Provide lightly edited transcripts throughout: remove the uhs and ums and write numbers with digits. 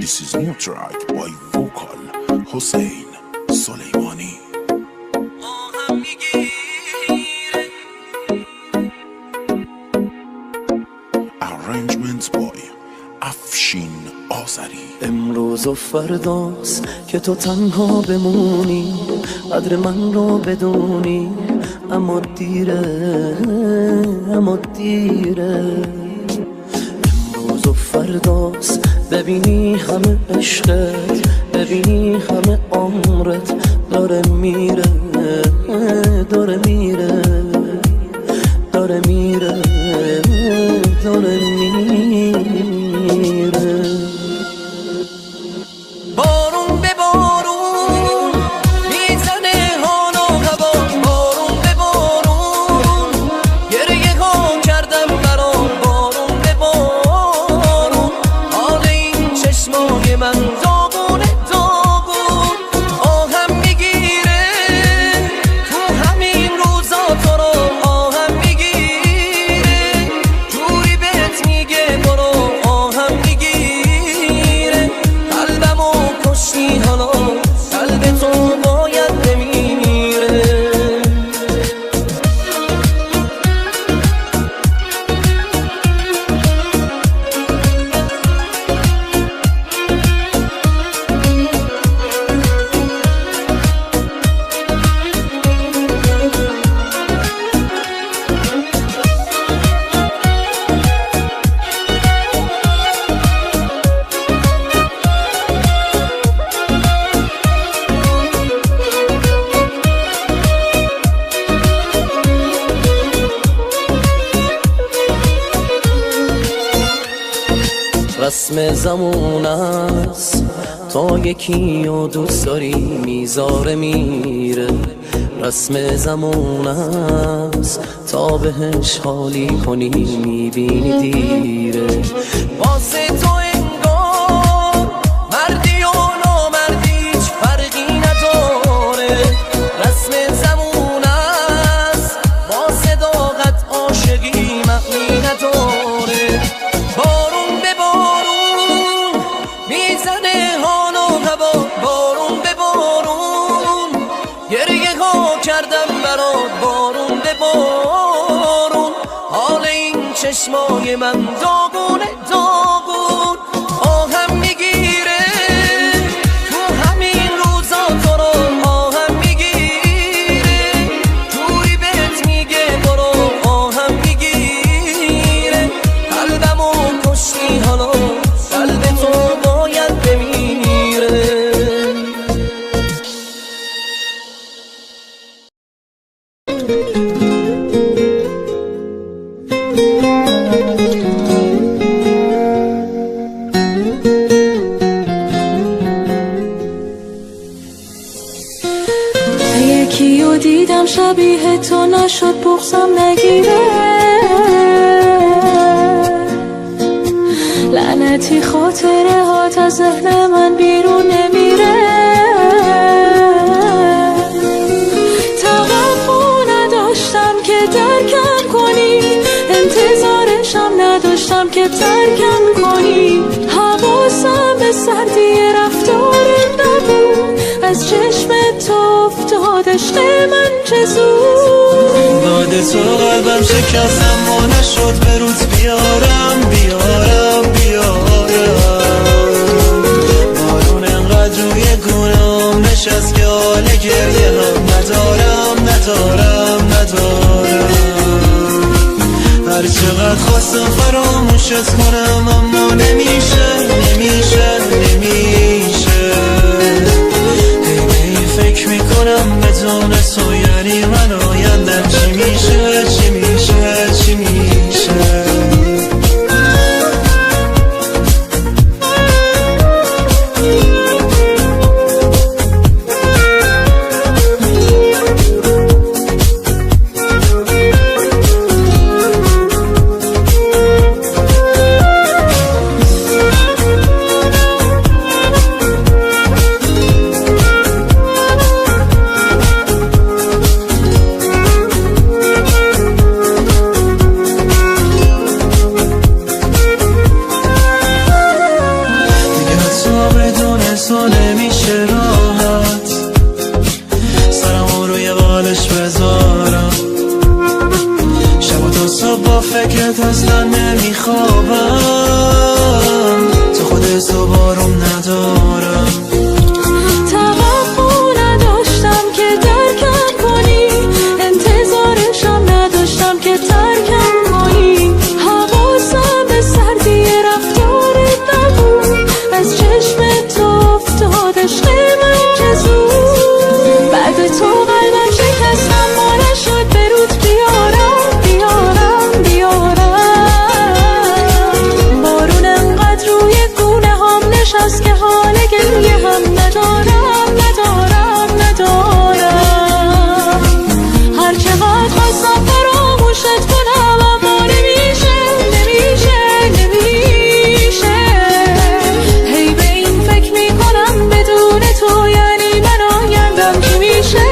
This is new track by vocal حسین سلیمانی. Arrangements by افشین آذری. امروز و فرداست که تو تنها بمونی، قدر من رو بدونی، اما دیره، اما دیره. امروز و فرداست ببینی همه عشقت، ببینی همه عمرت داره میره، داره میره، داره میره، داره میره. بارون به بارون میزنه حال و هوا، بارون به بارون گریه ها کردم برام، بارون به بارون حال این چشمای من داغونه داغون، آهم میگیره تو همین روزا تو رو، آهم میگیره جوری بهت میگه برو، آهم میگیره قلبمو کشتی حالا، قلب تو باید بمیره. رسم زمان است تا یکی رو دوست داری میذاره میره، رسم زمان است تا بهش حالی کنی میبینی دیره. واسه تو انگار مردی و نامردی هیچ فرقی نداره، رسم زمان است با صداقت عاشقی معنی نداره. بارون به بارون میزنه حال و هوا، بارون به بارون گریه ها کردم برات، بارون به بارون حال این چشمای من داغونه داغون، آهم میگیره تو همین روزا تو رو، آهم میگیره جوری بهت میگه برو، آهم میگیره قلبمو کشتی حالا، قلب تو باید بمیره. یکی رو دیدم شبیه تو نشد بغضم نگیره، لعنتی خاطره هات از ذهن من بیرون نمیره. توقع نداشتم که درکم کنی، انتظارشم نداشتم که ترکم کنی، حواسم به سردی رفتارت نبود، از چشم تو افتاد عشق من چه زود. داد تو قلبم شکستم و نشد به روز بیارم بیارم بیارم، بارون انقدر روی گونه‌ام نشست که حال گریه هم ندارم ندارم ندارم. هر چقدر خواستم فراموشت کنم اما نمیشه نمیشه نمیشه. فکر میکنم بدون تو یعنی من آیندم چی میشه چی میشه چی میشه. با فکرت اصلا نمیخوابم، تو خودت تو بارم ندارم. توقع نداشتم که درکم کنی، انتظارشم نداشتم که ترکم کنی. حواسم به سردی رفتارت نبود، از چشم تو افتاد عشق من که زود. بعد تو قلبم شکستم، ما نشد به رود بیارم بارون انقدر روی گونه هم نشست که حال گریه هم ندارم. هر چقدر خواستم فراموشت کنم اما نمیشه. هی به این فکر میکنم بدون تو یعنی من آیندم چی میشه.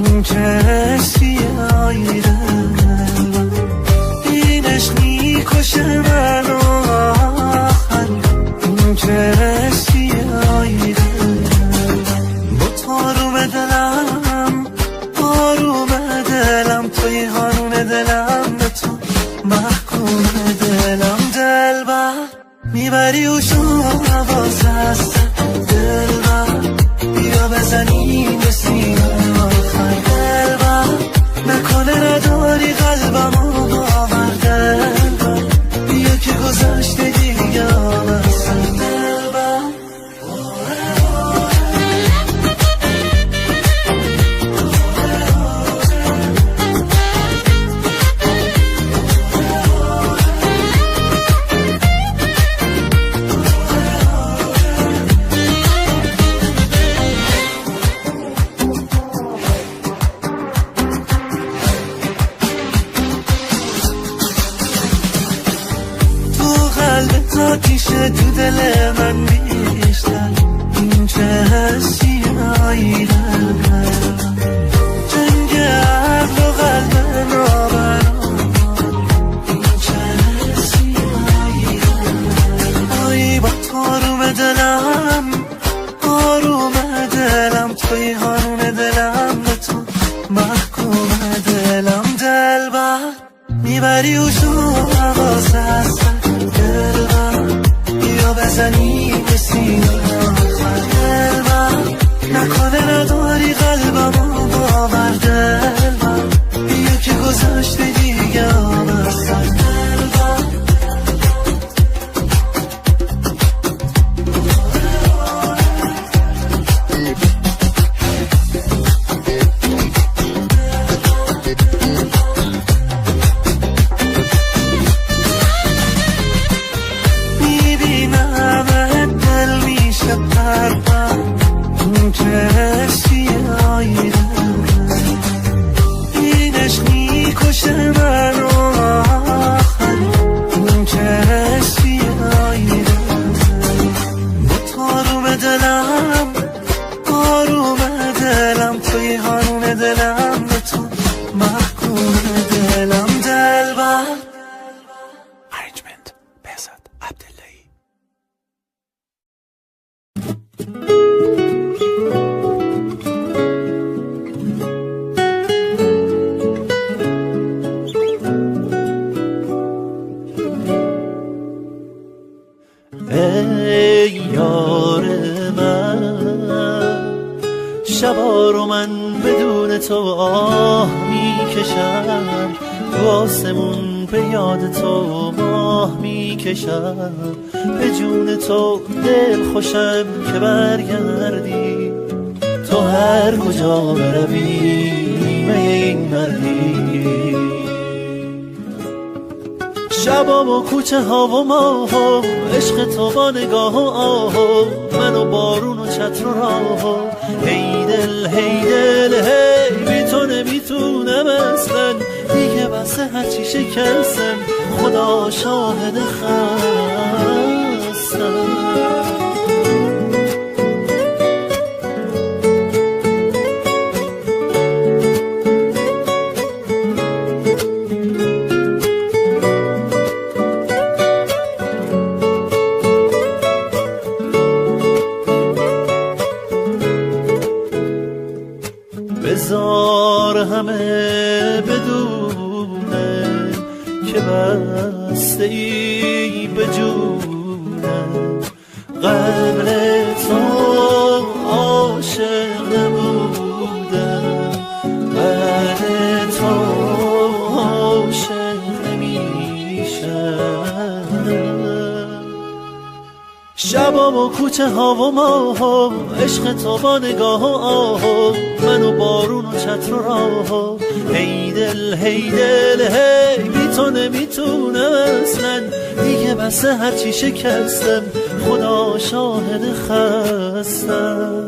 این که سیاهی دلم، این عشق میکشه منو آخر. این که سیاهی دلم، با تو آروم دلم توی هارون دلم، به تو محکوم دلم. دلبر میبری و شو حواس هست، دلبر بیا بزنیم به سینه آخر. دلبر نکنه نداری قلبمو باور. دلبر بیا که گذشته دیگه آمستن. دلبر آتیشه تو دل من بیشتر، این چه حسی هایی دلم. جنگ عقل و قلب نابرام، این چه حسی هایی دلم. آی با تو آروم دلم توی هارون دلم، به تو محکوم دلم. دلبر میبری و شو حواس هستن. دلبر بیا بزنیم به سینه آخر. دلبر نکنه نداری قلبمو باور. دلبر بیا که گذشته دیگه آمستن. دلبر این عشق میکشه منو آخر. این که سیاهی دلم، با تو آروم دلم توی هارون دلم، به تو محکوم دلم. دلبر Arrangement بهزاد عبداللهی. ای یار من، شبا رو من بدون تو آه میکشم، تو آسمون به یاد تو ماه میکشم. به جون تو دل خوشم که برگردی، تو هر کجا بروی نیمه این مردی. شبا و کوچه ها و ماه و عشق تو با نگاه و آه و من و بارون و چتر و راه و هی دل هی دل هی بی تو نمیتونم اصلا. واسه هرچی شکستم خدا شاهد خستم. بذار همه بدونه که بسته ای به جونم، قبل تو عاشق نبودم، بعد تو عاشق نمیشم. شبا و کوچه ها و ماه ها، عشق تو با نگاه و آه ها، من و بارون و چتر و راه ها. هی دل هی دل هی، بی تو نمیتونم اصلا دیگه، بس هرچی شکستم خدا شاهد خستم.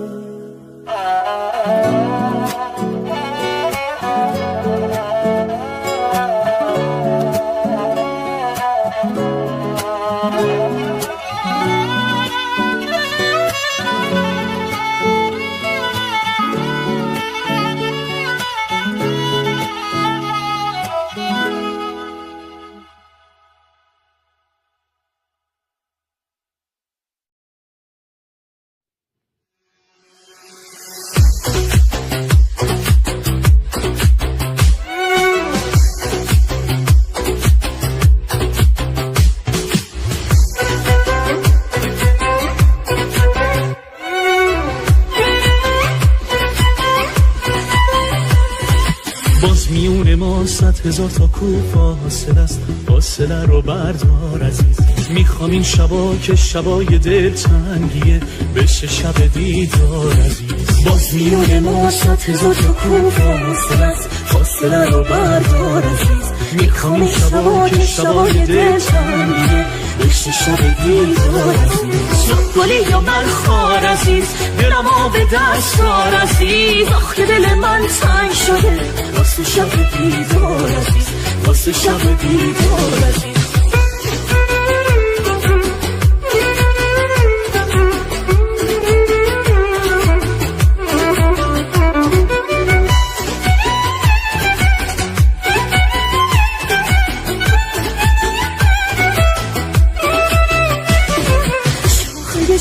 میون ما 100,000 تا کوه فاصله است، فاصله رو بردار عزیز. میخوام این شبا که شبای دل تنگیه بشه شب دیدار عزیز. باز میون ما 100,000 تا کوه فاصله است، فاصله رو بردار عزیز. میخوام این شبا که شبای دل تنگیه بشه شب دیدار عزیز. گلی یا من خار عزیز، دلم آب دستار عزیز. آخ که دل من تنگ شده واسه شب دیدار عزیز، واسه شب دیدار عزیز.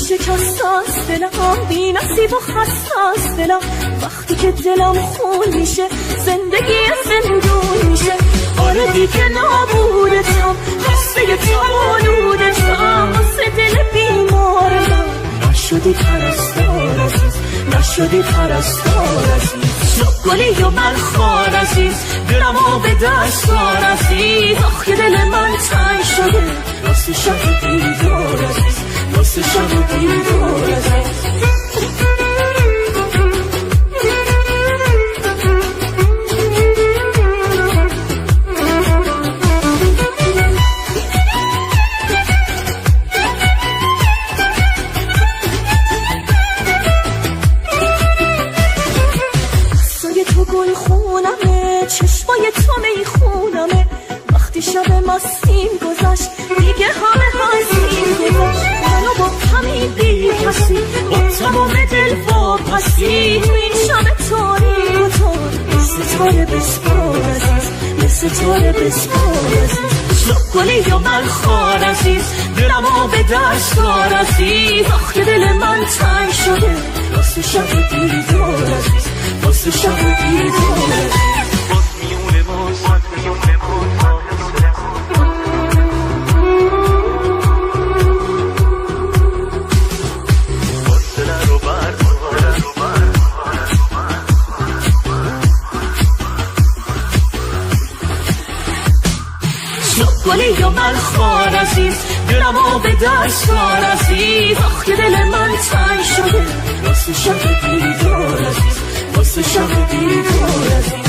شکستاست دلم، بی نصیب و خستاست دلم. وقتی که دلم خون میشه زندگی زندون میشه. آره دیگه نابودتم، خسته تمالودتم، واسه دل بیمارم. نشدی پرستار عزیز، نشدی پرستار عزیز. گلی و من خار عزیز، دلم آب دستار عزیز. آخ که دل من تنگ شده واسه شب دیدار عزیز، واسه شب دیدار عزیز. سایه تو گل خونمه، چشمای تو میخونمه. وقتی شب مستیم گذشت دیگه همه هستیم گذشت. منو با همین بی کسی با تمام دل واپسی، تو این شب تاریک و تار مثل تار بسپار عزیز، مثل تار بسپار عزیز. گلی یا من خار عزیز، دلم آب دستار عزیز. آخ که دل من تنگ شده واسه شب دیدار عزیز، واسه شب دیدار عزیز. گلی یا من خار عزیز، دلم آب دستار عزیز. آخ که دل من تنگ شده واسه شب دیدار عزیز، واسه شب دیدار عزیز.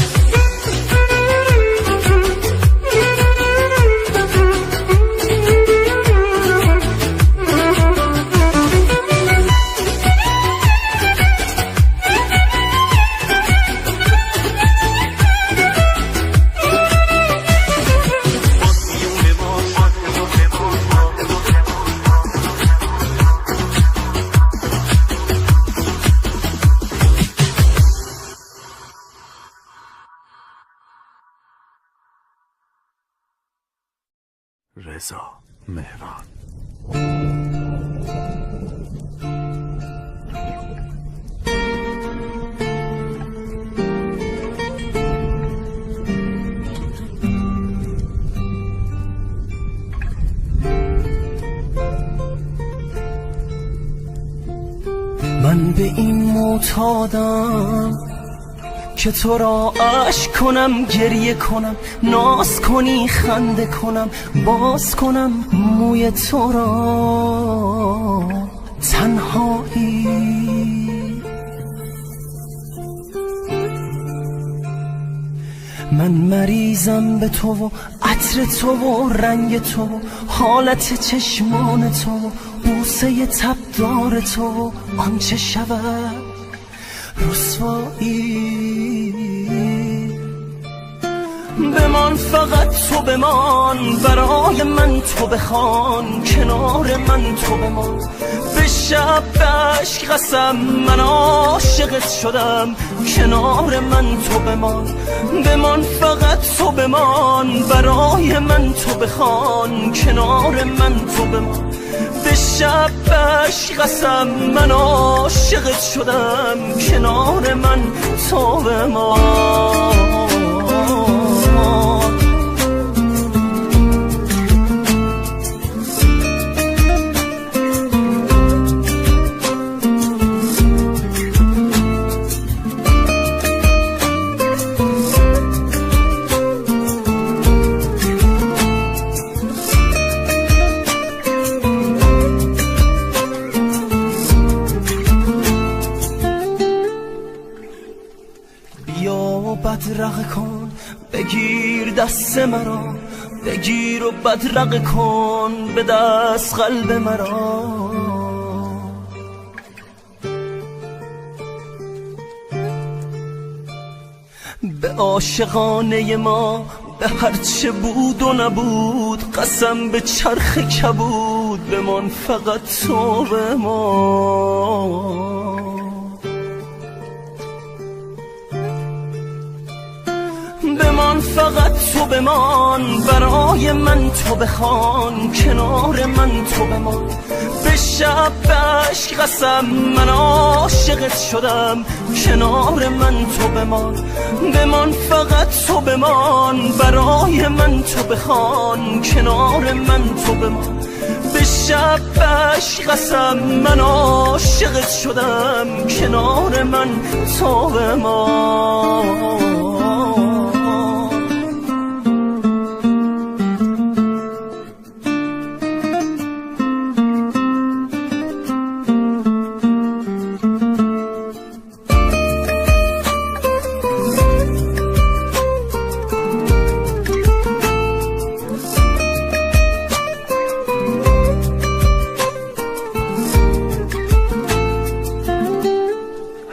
رضا مهران. من به این معتادم که تو را عشق کنم، گریه کنم، ناز کنی، خنده کنم، باز کنم موی تو را. تنهایی من مریضم به تو و عطر تو و رنگ تو و حالت چشمان تو و بوسه تبدار تو و آنچه شود رسوایی. بمان فقط تو بمان، برای من تو بخوان، کنار من تو بمان. به شب عشق قسم من عاشقت شدم، کنار من تو بمان. بمان فقط تو بمان، برای من تو بخوان، کنار من تو بمان. به شب عشق قسم من عاشقت شدم، کنار من تو بمان. بدرقه کن بگیر دست مرا، بگیر و بدرقه کن به دست قلب مرا. به عاشقانه ما، به هرچه بود و نبود، قسم به چرخ کبود، بمان فقط تو بمان. بمان فقط تو بمان، برای من تو بخوان، کنار من تو بمان. به شب عشق قسم من عاشقت شدم، کنار من تو بمان. بمان فقط تو بمان، برای من تو بخوان، کنار من تو بمان. به شب عشق قسم من عاشقت شدم، کنار من تو بمان.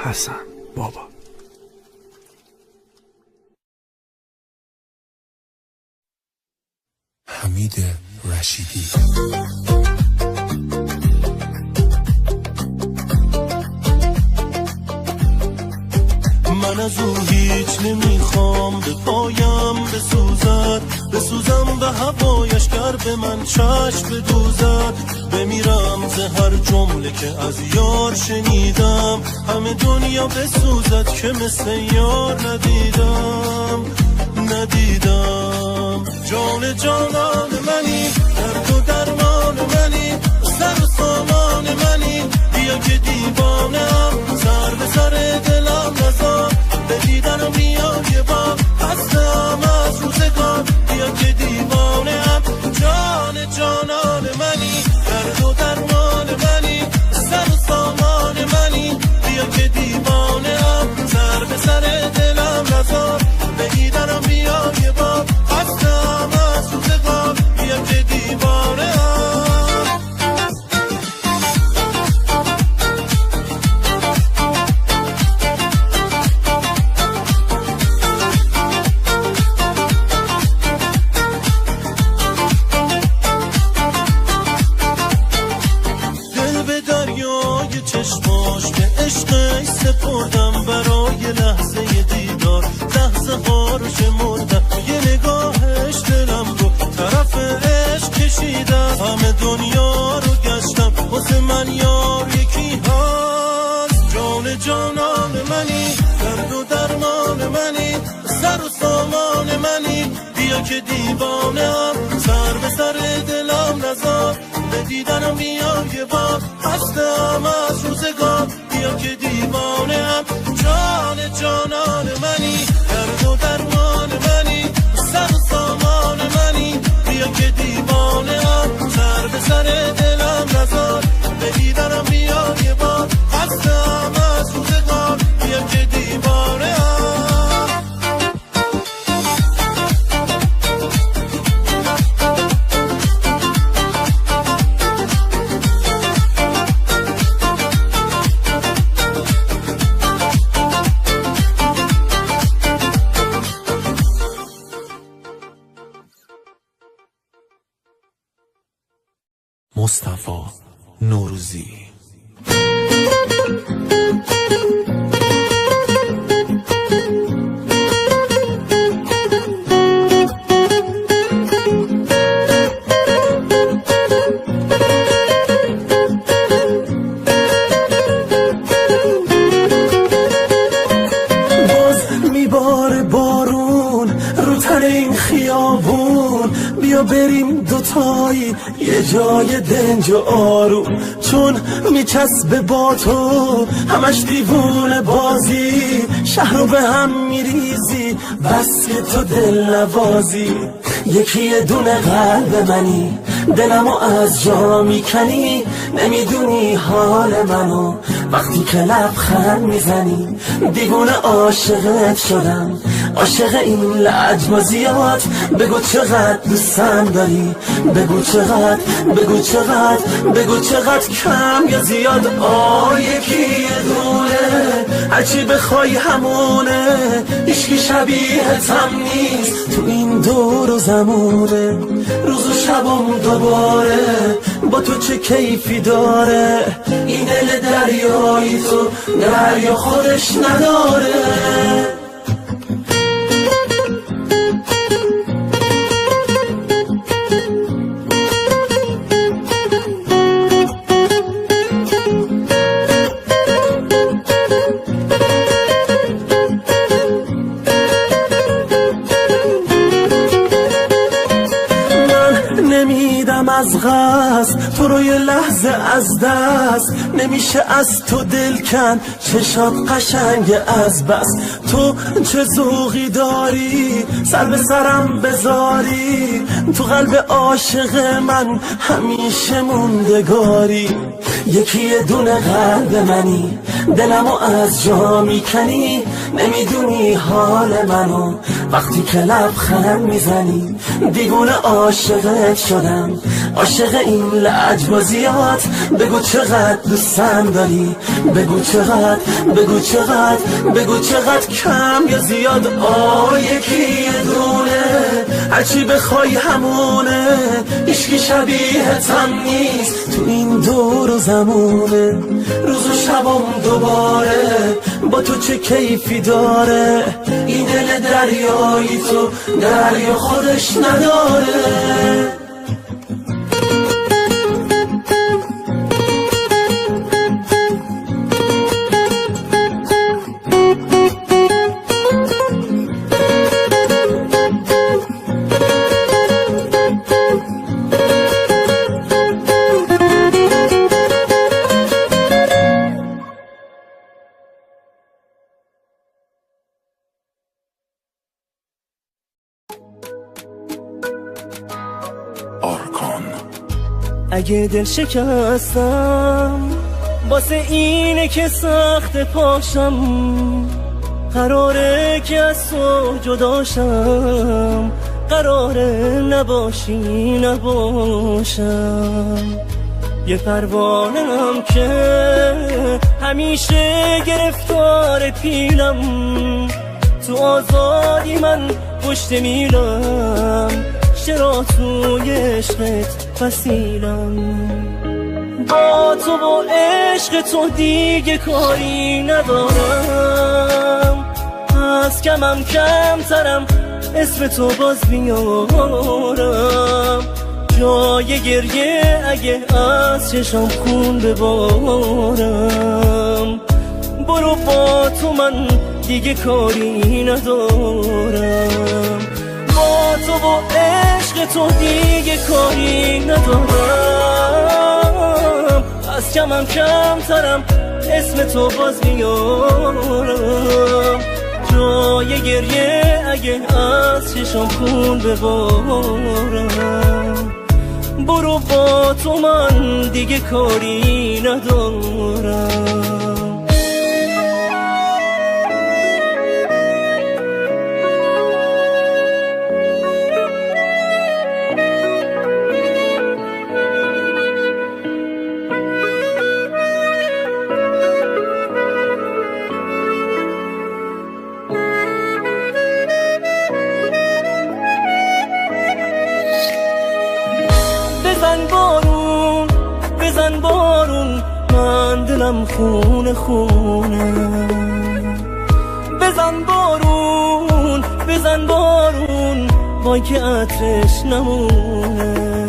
حسن بابا. حمید رشیدی. من از او هیچ نمیخوام، به پایم بسوزم به هوایش، گر به من چشم بدوزد. بمیرم ز هر جمله که از یار شنیدم، همه دنیا بسوزد که مثل یار ندیدم. جان جانان منی، درد و درمان منی، سر و سامان منی. بیا که دیوانم، سر به سر دلم نزار، به دیدنم بیا یه بار، هستم از روزگار. بیا که دیوانم، جان جانان منی، درد و درمان منی، سر و سامان منی. بیا که دیوانم، سر به سر دلم نزار، به دیدنم بیا یه بار، هستم از روزگار. بیا که دیوانم. بیا که دیوانه هم سر به سر دلم نزار به دیدنم میام یه بار هستم از روزگار بیا که دیوانه هم جان جانان منی درد و درمان منی سر و سامان منی بیا که دیوانه هم سر به سر دلم نزار به دیدنم میام یه بار هستم از روزگار بیا که دیوانه هم مصطفی نوروزی. میباره بارون رو تن این خیابون بیا بریم دوتایی یه جای دنج و آروم چون میچسبه با تو همش دیوونه بازی شهر رو به هم میریزی بس که تو دل نوازی یکی یه دونه قلب منی دلمو از جا میکنی نمیدونی حال منو وقتی که لبخند میزنی دیوونه عاشقت شدم عاشق این لجبازیات بگو چقدر دوستم داری بگو چقدر بگو چقدر بگو چقدر کم یا زیاد یکی یه دونه هرچی بخوای همونه هیچکی شبیهتم نیست تو این دور و زمونه روز و شبم دوباره با تو چه کیفی داره این دل دریایی تو دریا خودش نداره از قصد تو رو یه لحظه از دست نمیشه از تو دل کن چشات قشنگ از بس تو چه ذوقی داری سر به سرم بذاری تو قلب عاشق من همیشه موندگاری یکی یه دونه قلب منی دلمو از جا میکنی نمیدونی حال منو وقتی که لبخند میزنی دیوونه عاشقت شدم عاشق این لجبازیات بگو چقدر دوستم داری بگو چقدر بگو چقدر بگو چقدر کم یا زیاد یکی یه دونه هرچی بخوای همونه هیچکی شبیهتم نیست تو این دور و زمونه روز و شبم دوباره با تو چه کیفی داره این دل دریایی تو دریا خودش نداره اگه دل شکستم واسه اینه که سخت پاشم قراره که از تو جداشم قراره نباشی نباشم یه پروانم که همیشه گرفتار پیلم تو آزادی من پشت میلم چرا توی عشقت فسیلم با تو با عشق تو دیگه کاری ندارم از کمم کمترم اسم تو باز بیارم جای گریه اگه از چشم خون ببارم برو با تو من دیگه کاری ندارم با تو با عشق تو دیگه کاری ندارم، از کمم کمترم اسم تو باز میارم، جای گریه اگه از چشم خون ببارم، برو با تو من دیگه کاری ندارم. بزن بارون من دلم خونه خونه، بزن بارون وای که عطرش نمونه،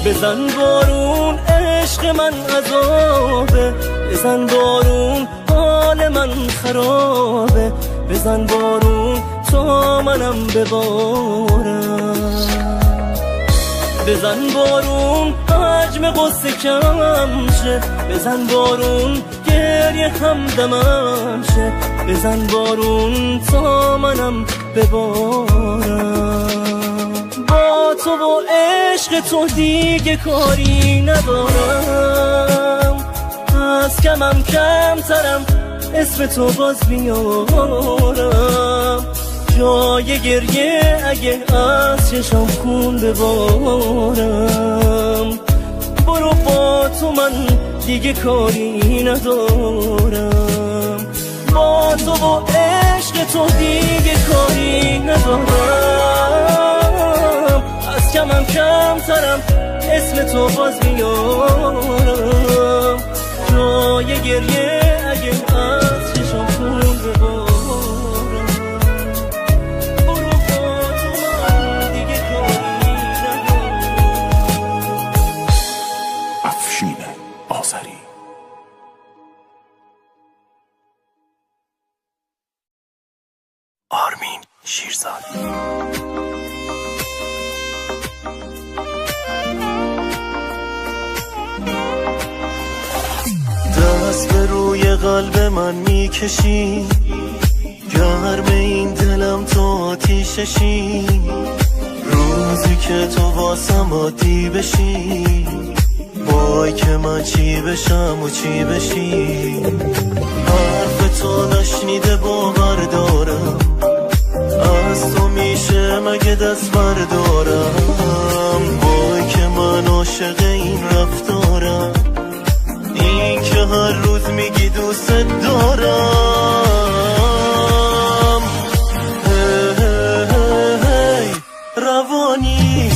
بزن بارون عشق من عذابه، بزن بارون حال من خرابه، بزن بارون تا منم ببارم، بزن بارون حجم قصه کم شه، بزن بارون گریه همدمم شه، بزن بارون تا منم ببارم، با تو و عشق تو دیگه کاری ندارم، از کمم کمترم اسم تو باز میارم، جای گریه اگه از چشم خون ببارم، برو با تو من دیگه کاری ندارم، با تو و عشق تو دیگه کاری ندارم، از کمم کمترم اسم تو باز میارم، جای گریه اگه از چشم خون ببارم، آذری. آرمین شیرزاد. دست به روی قلب من میکشی، گرم این دلم تو آتیششی، روزی که تو واسم عادی بشی، وای که من چی بشم و چی بشی، حرف تو نشنیده باور دارم، از تو میشه مگه دست بردارم، وای که من عاشق این رفتارم، این که هر روز میگی دوست دارم، روانی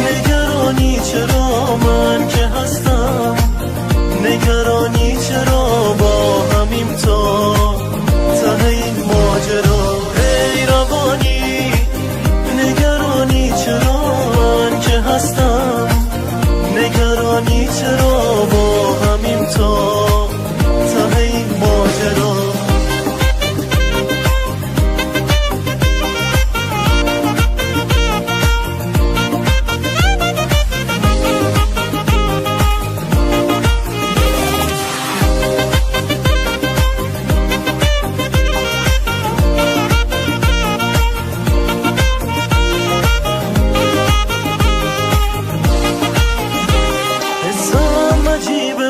نگرانی چرا من که هستم، نگرانی چرا با همیم تا ته این ماجرا، ای روانی نگرانی چرا من که هستم، نگرانی چرا با همیم تا ته این ماجرا.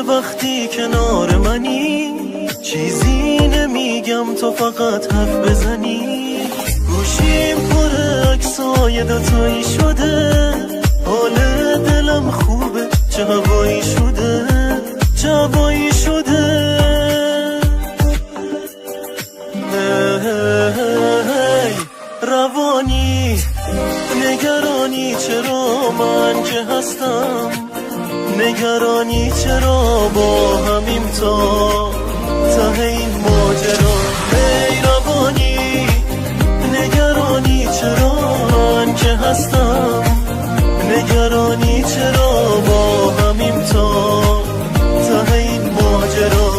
وقتی کنار منی چیزی نمیگم تو فقط حرف بزنی، گوشیم پر عکسای دوتایی شده، حال دلم خوبه چه هوایی شده، چه هوایی شده، روانی نگرانی چرا من که هستم، نگرانی چرا با همیم تا ته این ماجرا، ای روانی نگرانی چرا من که هستم، نگرانی چرا با همیم تا ته این ماجرا.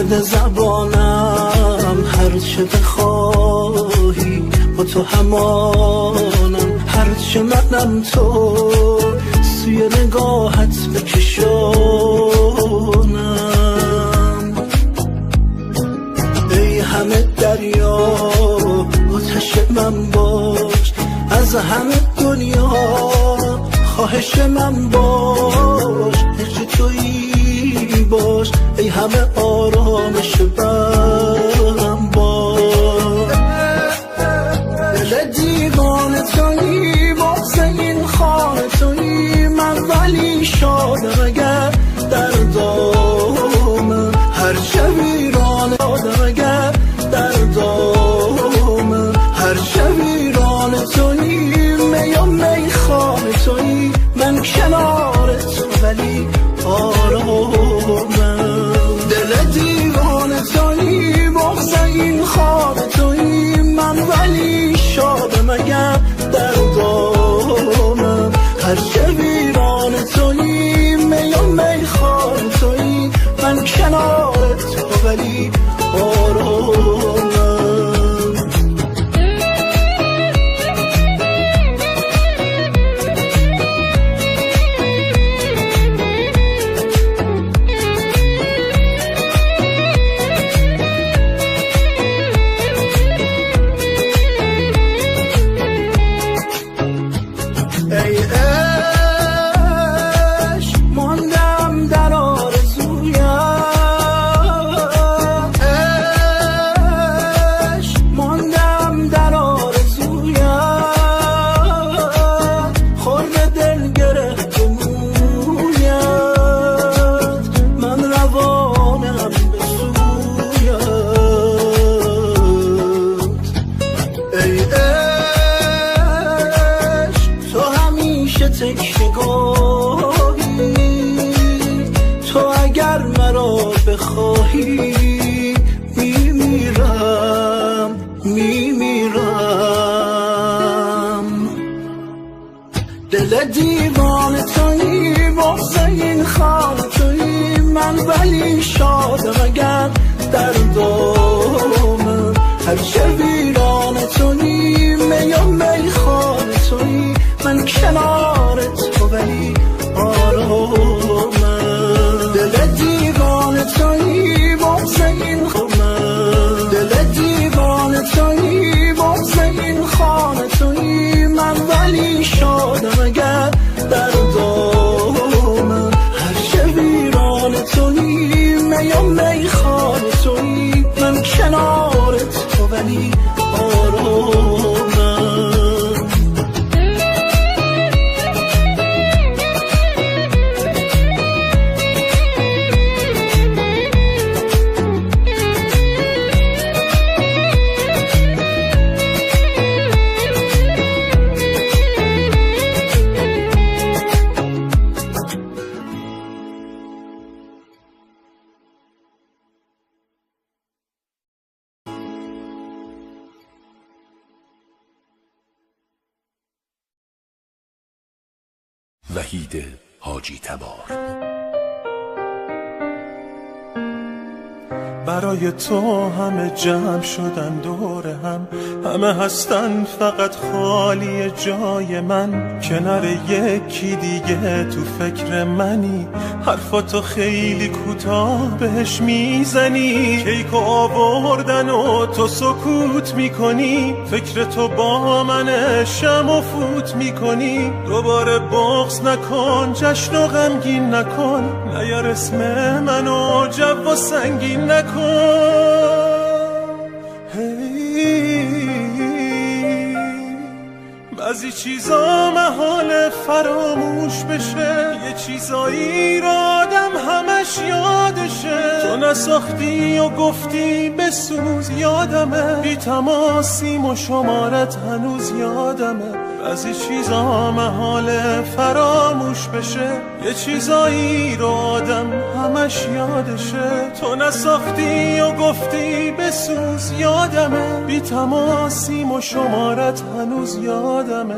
بده زبانم هرچه بخواهی با تو همانم، هرچه منم تو سوی نگاهت بکشانم. ای همه دریا آتش من باش، از همه دنیا خواهش من باش، هرچه تویی باش، ای همه آرامش برم باش. دل دیوانه تویی واسه این خانه تویی، من ولی شادم اگر در دامم، هرچه ویرانه شادم اگر در دامم، هرچه ویرانه تویی می و میخانه تویی، من کنار تو ولی آرامم. دل دیوانه تویی واسه این خانه تویی، من ولی شادم اگر در دامم، هرچه ویرانه تویی می و میخانه تویی، من کنار تو ولی آرامم. دل دیوانه تویی واسه این خانه تویی، من ولی شادم اگر در دامم، هرچه ویرانه تویی می و میخانه تویی، من کنار تو ولی آرامم. دل دیوانه تویی واسه این خانه، دل دیوانه تویی واسه این خانه تویی، من ولی شادم اگر در دامم، هرچه ویرانه تویی می و میخانه تویی، من کنار تو ولی آرامم. وحید حاجی تبار. برای تو همه جمع شدن دور هم، همه هستن فقط خالی جای من، کنار یکی دیگه تو فکر منی، حرفاتو خیلی کوتاه بهش میزنی، کیکو آوردن و تو سکوت میکنی، فکر تو با من شم و فوت میکنی، دوباره بغض نکن جشن و غمگین نکن، نیار اسم منو جو و سنگین نکن. بعضی چیزا محال فراموش بشه، یه چیزایی را آدم همش یادشه، تو نساختی و گفتی بسوز یادمه، بی تماسیم و شمارت هنوز یادمه. بعضی چیزا محال فراموش بشه، یه چیزایی رو آدم همش یادشه، تو نساختی و گفتی بسوز یادمه، بی تماسیم و شمارت هنوز یادمه،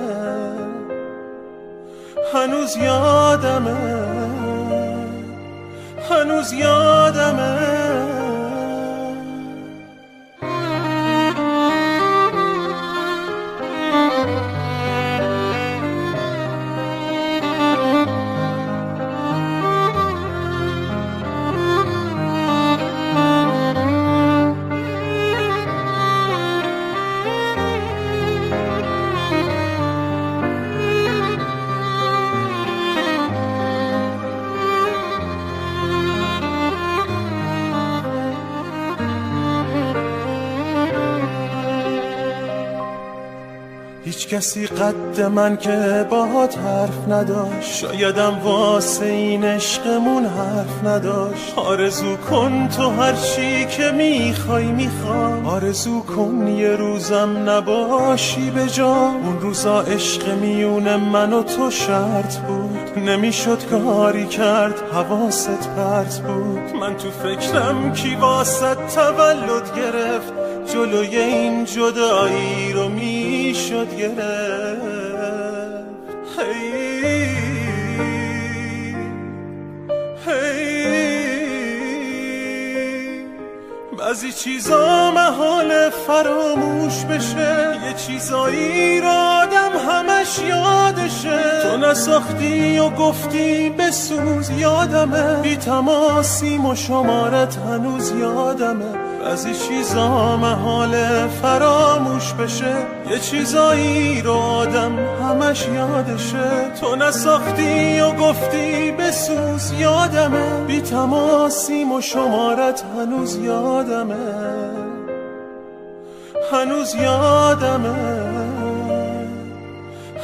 هنوز یادمه، هنوز یادمه. کسی قد من که باهات حرف نداشت، شایدم واسه این عشقمون حرف نداشت. آرزو کن تو هر چی که میخوای، آرزو کن یه روزم نباشی به جا. اون روزا عشق میون من و تو شرط بود، نمیشد کاری کرد حواست پرت بود. من تو فکرم کی واسه تولد گرفت، جلوی این جدایی رو میشد گرفت. بعضی چیزا محال فراموش بشه، یه چیزایی رو آدم همش یادشه. تو نساختی و گفتی بسوز، یادمه بی تماسیم و شمارت هنوز یادمه. بعضی چیزا محال فراموش بشه، یه چیزایی رو آدم همش یادشه. تو نساختی و گفتی بسوز، یادمه بی تماسیم و شمارت هنوز یادمه، هنوز یادمه،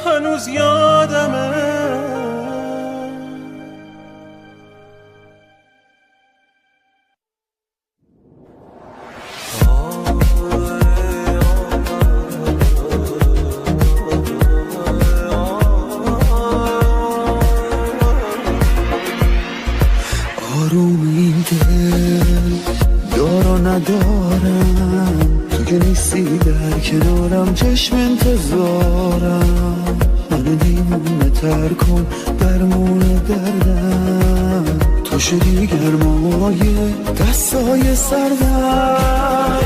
هنوز یادمه. آروم این دل دارا ندارم، تو که نیستی در کنارم، چشم انتظارم. منو دیوونه تر کن درمون دردم، تو شدی گرمای دستای سردم.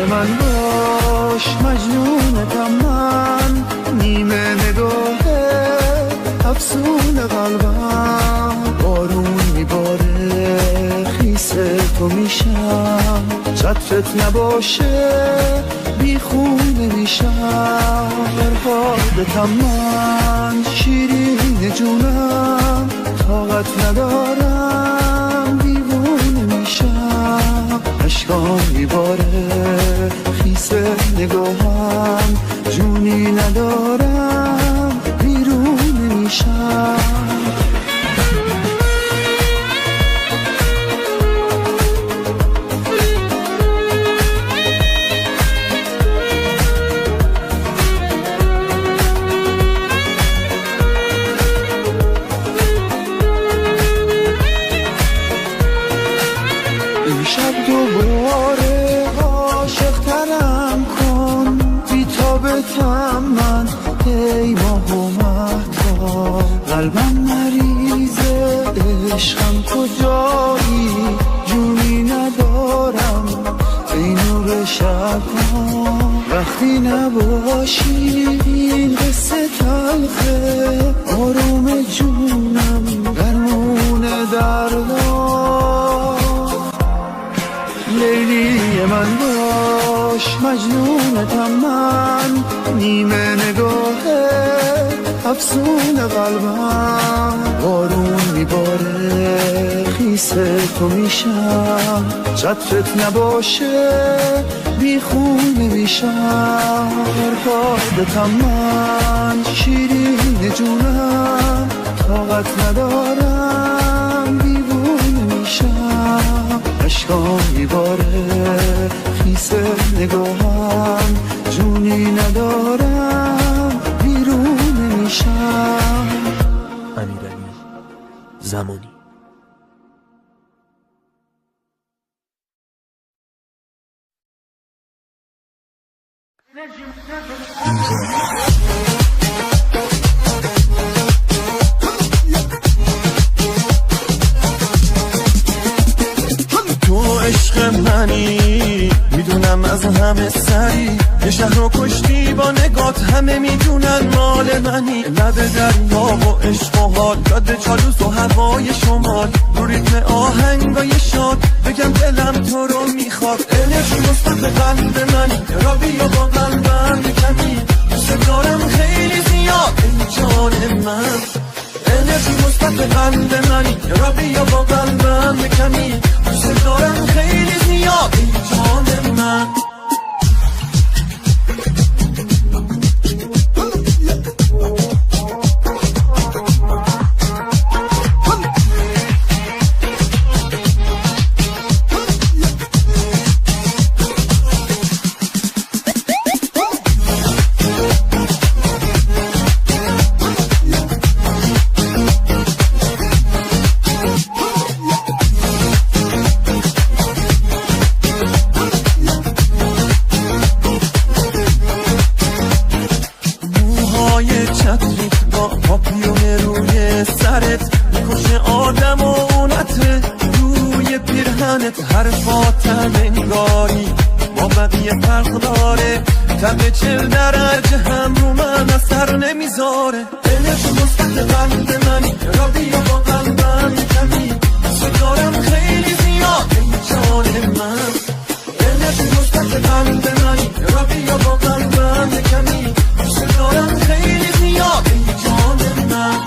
من باش مجنونتم من، نیمه نگاهه افسون قلبم. بارون میباره خیسه تو میشم، چترت نباشه بیخونه میشم. فرهادتم من شیرین جونم، طاقت ندارم دیوونه میشم. اشکام میباره خیسه نگاهم، جونی ندارم بیرون میشم. شب دوباره عاشق ترم کن، بی تابتم من ای ماه و مهتاب. قلبم مریضه عشقم کجایی، جونی ندارم ای نور شب ها. وقتی نباشی این قصه تلخه، آروم جونم درمون دردام. لیلی من باش مجنونتم من، نیمه نگاهه افسون قلبم. بارون میباره خیسه تو میشم، چترت نباشه بیخونه میشم. فرهادتم من شیرین جونم، طاقت ندارم دیوونه میشم. اشکام میباره خیسه نگاهم، جونی ندارم بیرون میشم. امیرعلی زمانی. تو عشق منی، میدونم از همه سری، یه شهر رو کشتی با نگات، همه میدونن مال منی. لب دریا و عشق و حال، یاد چالوس و هوای شمال، رو ریتم آهنگای شاد، بگم دلم تو رو میخواد. انرژی مثبت قلب منی، را بیا با قلبم کمی، دوست دارم خیلی زیاد ای جان من. انرژی مثبت قلب منی، را بیا با قلبم کمی، دوست دارم خیلی زیاد ای جان من. حرفات انگاری با بقیه فرق داره، تب 40 درجه هم رو من اثر نمیذاره. انرژی مثبت قلب منی، را بیا با قلبم کمی، دوست دارم خیلی زیاد ای جان من. انرژی مثبت قلب منی، را بیا با قلبم کمی، دوست دارم خیلی زیاد ای جان من.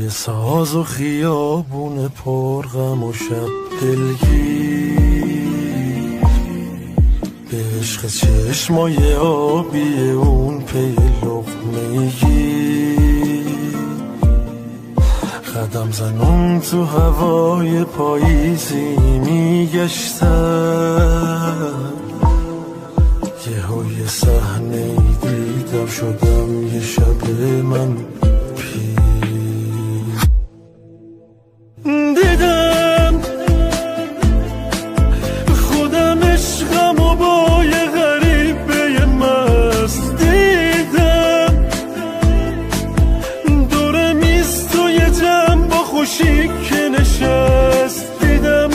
ساز و خیابون پرغم و شب دلگیر، به عشق چشمای آبی اون پی لقمه گیر، قدم زنون تو هوای پاییزی میگشتم، یه صحنه ای دیدم شدم یه شب من دیدم خودم عشقم و با یه غریبه مست دیدم، دور میز توی جمع با خوشی که نشست دیدم،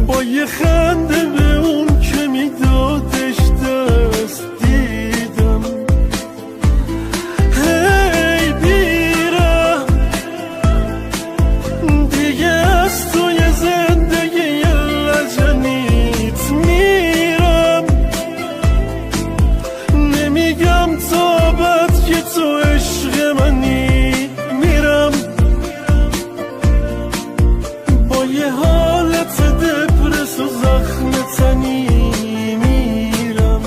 با یه خنده به اون که میدادش دست دیدم. هی بیرم دیگه از توی زندگی لجنیت میرم، نمیگم تا بعد که تو عشق منی، میرم با یه حالت دپرس و زخم تنی میرم.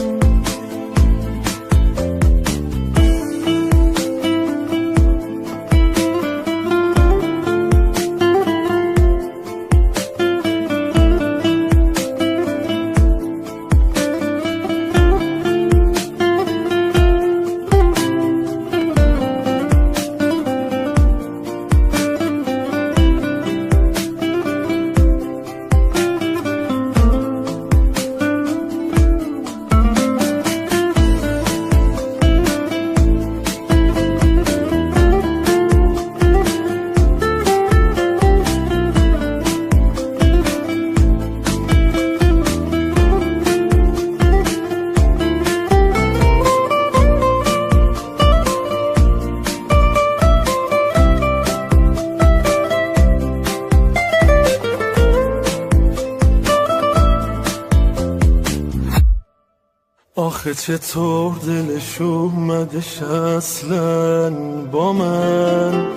آخه چطور دلش اومدش اصلا با من،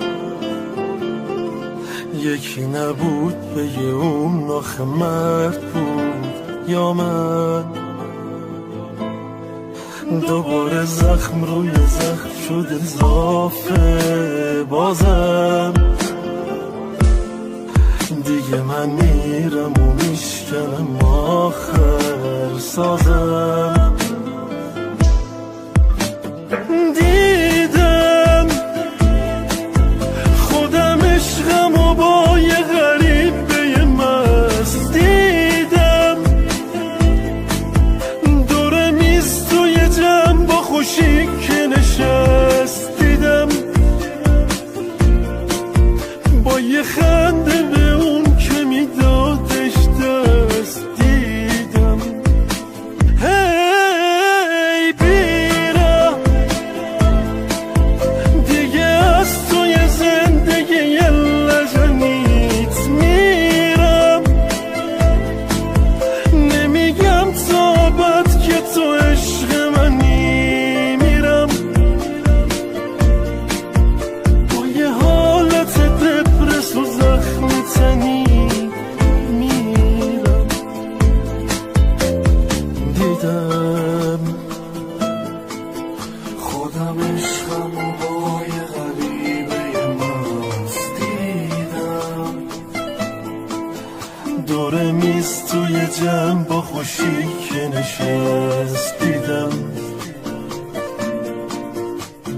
یکی نبود بگه اون آخه مرد بود یا من، دوباره زخم روی زخم شد اضافه بازم، دیگه من میرم و میشکنم آخر سازم. دیدم خوشی که نشست دیدم با یه خنده به اون که میدادش دست دیدم. هی بیرم دیگه از توی زندگی لجنیت میرم، نمیگم تا بعد که تو عشق منی، میرم با یه حالت دپرس و زخم تنی میرم. دیدم خودم عشقم و با یه غریبه مست دیدم، دور میز توی جمع با خوشی که نشست دیدم،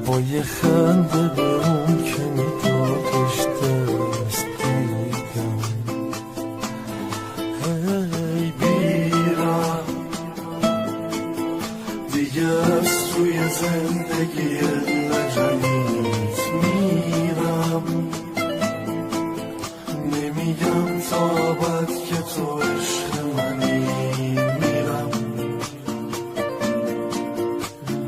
با یه خنده به اون که میدادش دست دیدم. هی بیرم دیگه از توی زندگی لجنیت میرم، نمیگم تا بعد که تو عشق منی، میرم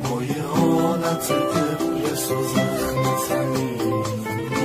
با یه حالت دپرس و زخم تنی میرم.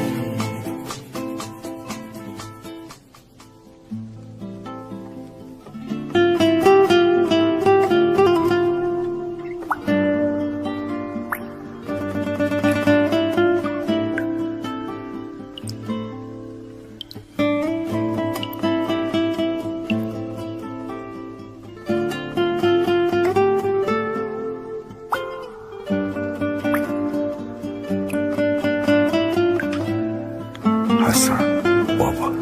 حسن بابا.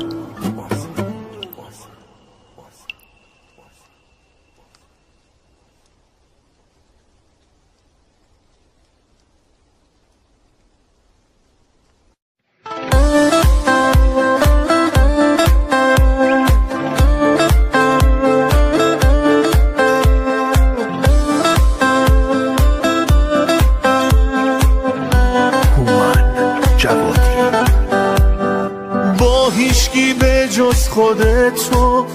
هومن جوادی. با هیچکی به جز خودتو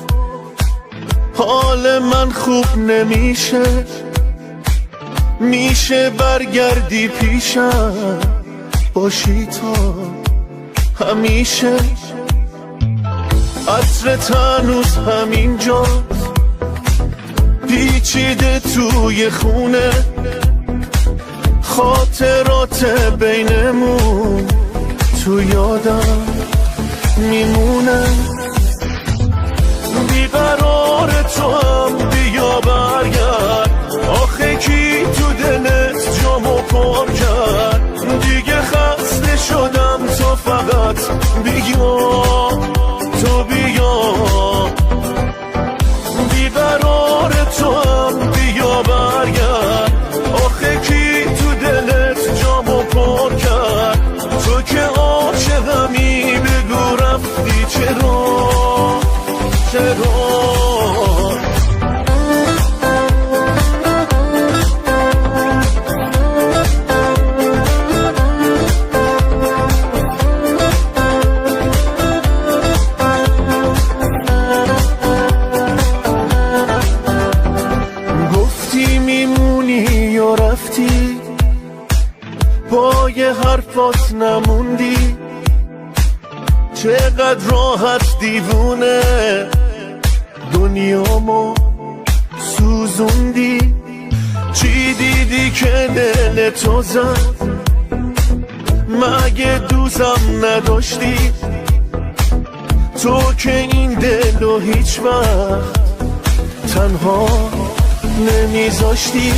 حال من خوب نمیشه، میشه برگردی پیشم باشی تا همیشه، عطرت هنوز همینجاست پیچیده توی خونه، خاطرات بینمون تو یادم میمونه، بیقرار تو هم بیا برگرد، آخه کی تو دلت جامو پر کرد، دیگه خسته شدم تو فقط بیا، تو بیا، بیقرار تو هم بیا برگرد، آخه کی تو دلت جامو پر کرد، تو که عاشقمی بگو رفتی چرا، چرا. گفتی میمونی یا رفتی، با یه حرفات نموندی، چقدر راحت دیوونه دنیامو سوزوندی، چی دیدی که دل تو زد، مگه دوستم نداشتی، تو که این دلو هیچ وقت تنها نمیذاشتی،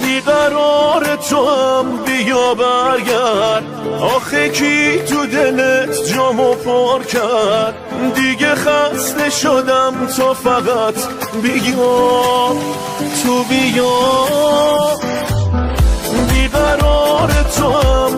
بیقرار تو هم بیا برگرد، آخه کی تو دلت جامو پر کرد، دیگه خسته شدم تو فقط بیا، تو بیا، بیقرار تو هم